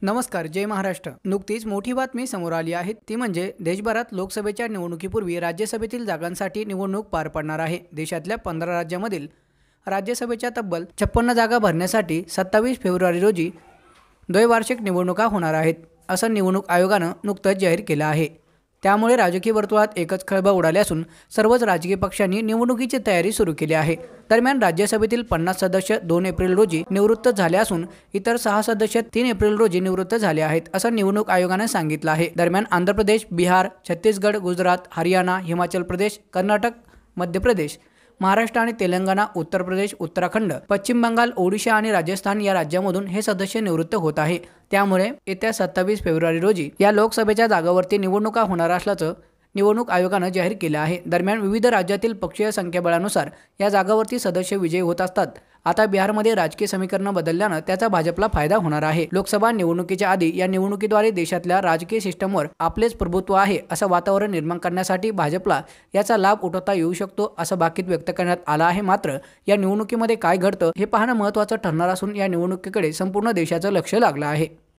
नमस्कार, जय महाराष्ट्र। नुकतीच मोठी बातमी समोर आली आहे, ती म्हणजे देशभरात लोकसभेच्या निवडणुकीपूर्वी राज्यसभेतील जागांसाठी निवडणूक पार पडणार आहे। देशातल्या 15 राज्यांमधील राज्यसभेच्या तब्बल 56 जागा भरण्यासाठी 27 फेब्रुवारी रोजी द्वैवार्षिक निवडणुका होणार आहेत, असं निवडणूक आयोगानं नुकतंच जाहीर केलं आहे। त्यामुळे राजकीय वर्तुळात एकच खळबळ उडाली असून सर्वच राजकीय पक्षांनी निवडणुकीची तयारी सुरू केली आहे। दरम्यान राज्यसभेतील 50 सदस्य 2 एप्रिल रोजी निवृत्त झाले असून इतर 6 सदस्य 3 एप्रिल रोजी निवृत्त झाले आहेत, असं निवडणूक आयोगाने सांगितलं आहे। दरम्यान आंध्र प्रदेश, बिहार, छत्तीसगड, गुजरात, हरियाणा, हिमाचल प्रदेश, कर्नाटक, मध्य प्रदेश, महाराष्ट्र आणि तेलंगणा, उत्तर प्रदेश, उत्तराखंड, पश्चिम बंगाल, ओडिशा आणि राजस्थान या राज्यांमधून हे सदस्य निवृत्त होत आहे। त्यामुळे येत्या 27 फेब्रुवारी रोजी या लोकसभेच्या जागांवरती निवडणुका होणार असल्याचं निवडणूक आयोगानं जाहीर केलं आहे। दरम्यान विविध राज्यातील पक्षीय संख्याबळानुसार या जागांवरती सदस्य विजयी होत असतात। आता बिहारमध्ये राजकीय समीकरण बदलल्यानं त्याचा भाजपला फायदा होणार आहे। लोकसभा निवडणुकीच्या आधी या निवडणुकीद्वारे देशातल्या राजकीय सिस्टमवर आपलेच प्रभुत्व आहे असं वातावरण निर्माण करण्यासाठी भाजपला याचा लाभ उठवता येऊ शकतो, असं भाकीत व्यक्त करण्यात आलं आहे। मात्र या निवडणुकीमध्ये काय घडतं हे पाहणं महत्त्वाचं ठरणार असून या निवडणुकीकडे संपूर्ण देशाचं लक्ष लागलं आहे।